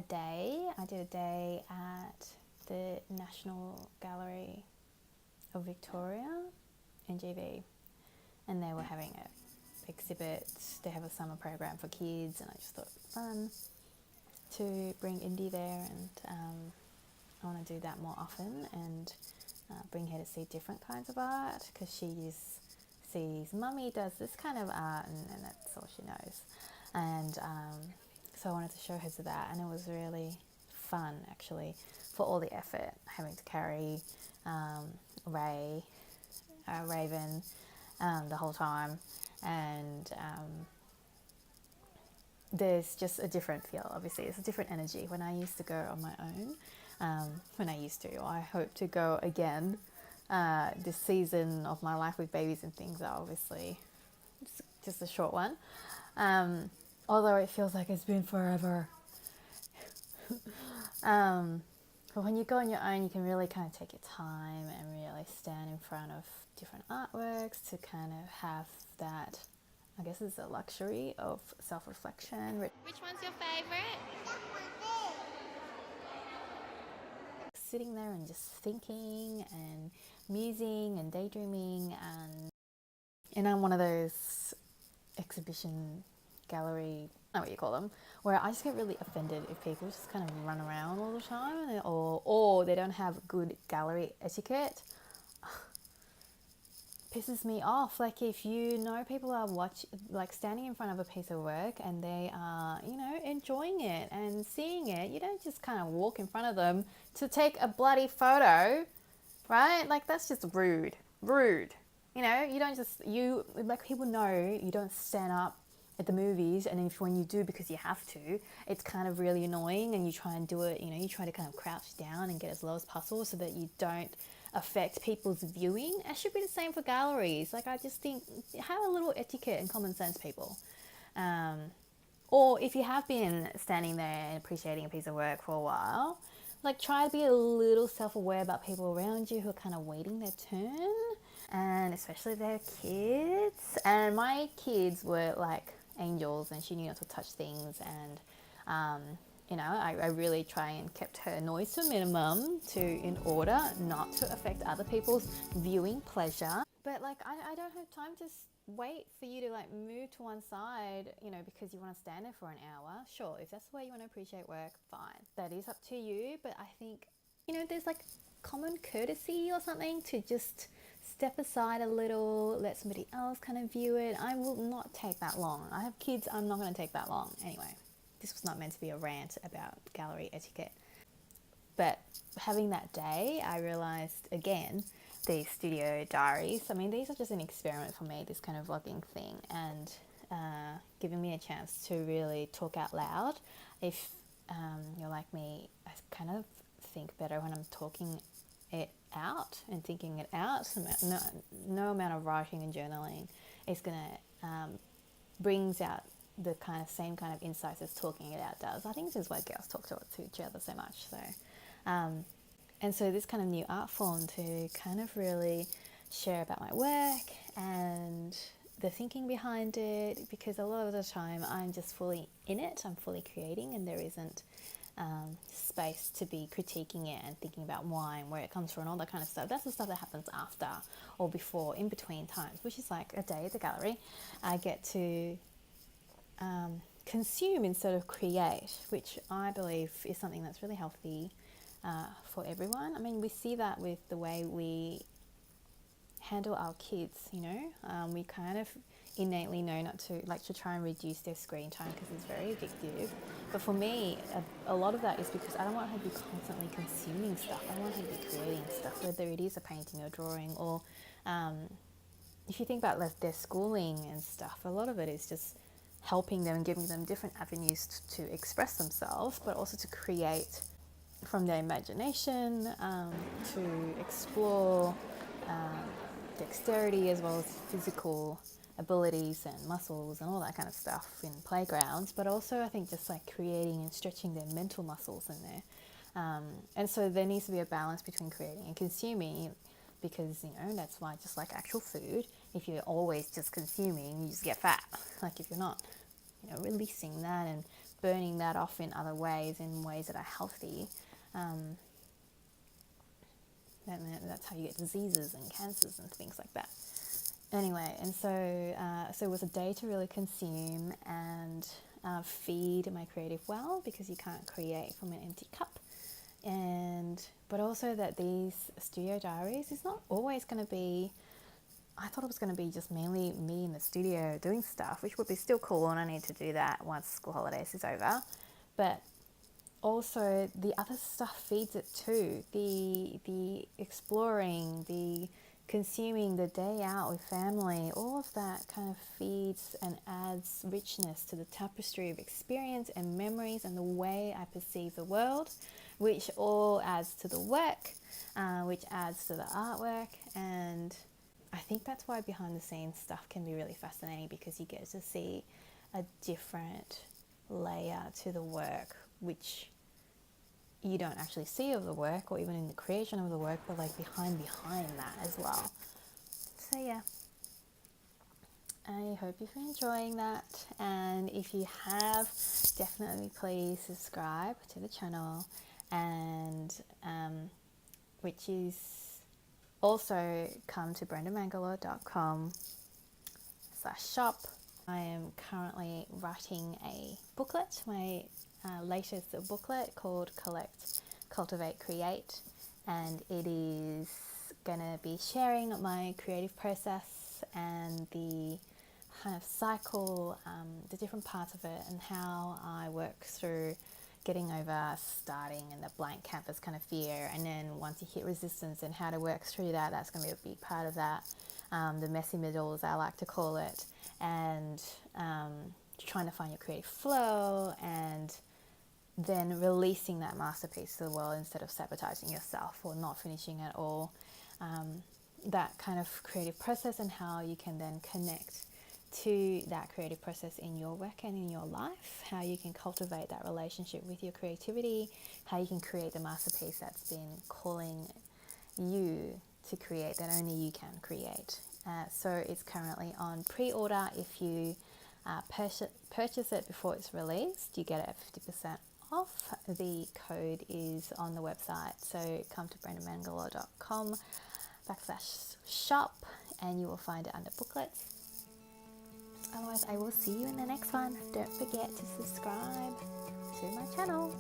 day. I did a day at the National Gallery of Victoria in GB, and they were having a exhibit. They have a summer program for kids, and I just thought fun to bring Indy there, and I want to do that more often and bring her to see different kinds of art, because she sees mummy does this kind of art, and that's all she knows. And so I wanted to show her to that, and it was really fun actually, for all the effort having to carry Raven the whole time, and there's just a different feel. Obviously, it's a different energy when I used to go on my own. I hope to go again. This season of my life with babies and things are obviously just a short one. Although it feels like it's been forever. But when you go on your own, you can really kind of take your time and really stand in front of different artworks to kind of have that, I guess it's a luxury of self-reflection. Which one's your favourite? Sitting there and just thinking and musing and daydreaming, and I'm one of those exhibition gallery, I don't know what you call them, where I just get really offended if people just kind of run around all the time, or they don't have good gallery etiquette. Pisses me off. Like, if you know people are standing in front of a piece of work and they are, enjoying it and seeing it, you don't just kind of walk in front of them to take a bloody photo, right? Like, that's just rude. You don't just, people know you don't stand up at the movies, and if when you do because you have to, it's kind of really annoying, and you try and do it, you try to kind of crouch down and get as low as possible so that you don't affect people's viewing. It should be the same for galleries. Like, I just think, have a little etiquette and common sense, people. Or if you have been standing there and appreciating a piece of work for a while, like, try to be a little self-aware about people around you who are kind of waiting their turn, and especially their kids. And my kids were like angels, and she knew not to touch things, and I really try and kept her noise to a minimum in order not to affect other people's viewing pleasure. But like, I don't have time to wait for you to like move to one side, because you want to stand there for an hour. Sure, if that's the way you want to appreciate work, fine. That is up to you. But I think, there's like common courtesy or something to just step aside a little, let somebody else kind of view it. I will not take that long. I have kids, I'm not going to take that long. Anyway, this was not meant to be a rant about gallery etiquette. But having that day, I realized again, these studio diaries, these are just an experiment for me, this kind of vlogging thing, and giving me a chance to really talk out loud. If you're like me, I kind of think better when I'm talking it out and thinking it out. No amount of writing and journaling is going to brings out the same kind of insights as talking it out does. I think this is why girls talk to each other so much. So, and so this kind of new art form to kind of really share about my work and the thinking behind it, because a lot of the time I'm just fully in it, I'm fully creating, and there isn't space to be critiquing it and thinking about why and where it comes from and all that kind of stuff. That's the stuff that happens after or before, in between times, which is like a day at the gallery. I get to consume instead of create, which I believe is something that's really healthy for everyone. We see that with the way we handle our kids, we kind of innately know not to try and reduce their screen time because it's very addictive. But for me, a lot of that is because I don't want her to be constantly consuming stuff. I want her to be creating stuff, whether it is a painting or drawing, or if you think about their schooling and stuff, a lot of it is just helping them and giving them different avenues to express themselves, but also to create from their imagination, to explore dexterity as well as physical abilities and muscles and all that kind of stuff in playgrounds, but also I think just like creating and stretching their mental muscles in there. And so there needs to be a balance between creating and consuming, because that's why, just like actual food, if you're always just consuming, you just get fat. Like, if you're not releasing that and burning that off in other ways, in ways that are healthy. That's how you get diseases and cancers and things like that. Anyway, and so it was a day to really consume and feed my creative well, because you can't create from an empty cup. But also that these studio diaries is not always going to be, I thought it was going to be just mainly me in the studio doing stuff, which would be still cool, and I need to do that once school holidays is over. But also the other stuff feeds it too. The exploring, the consuming, the day out with family, all of that kind of feeds and adds richness to the tapestry of experience and memories and the way I perceive the world, which all adds to the work, which adds to the artwork. And I think that's why behind the scenes stuff can be really fascinating, because you get to see a different layer to the work, which you don't actually see of the work, or even in the creation of the work, but like behind that as well. So yeah, I hope you're enjoying that, and if you have, definitely please subscribe to the channel, and which is also come to brendamangalore.com/shop. I am currently writing a booklet, my latest booklet called Cultivate, Create, and it is going to be sharing my creative process and the kind of cycle, the different parts of it, and how I work through getting over starting and the blank canvas kind of fear, and then once you hit resistance and how to work through that, that's going to be a big part of that. The messy middle, as I like to call it, and trying to find your creative flow, and then releasing that masterpiece to the world instead of sabotaging yourself or not finishing it all. That kind of creative process, and how you can then connect to that creative process in your work and in your life, how you can cultivate that relationship with your creativity, how you can create the masterpiece that's been calling you to create, that only you can create. So it's currently on pre-order. If you purchase it before it's released, you get it at 50% off. The code is on the website, so come to brendamangalore.com/shop and you will find it under booklets. Otherwise, I will see you in the next one. Don't forget to subscribe to my channel.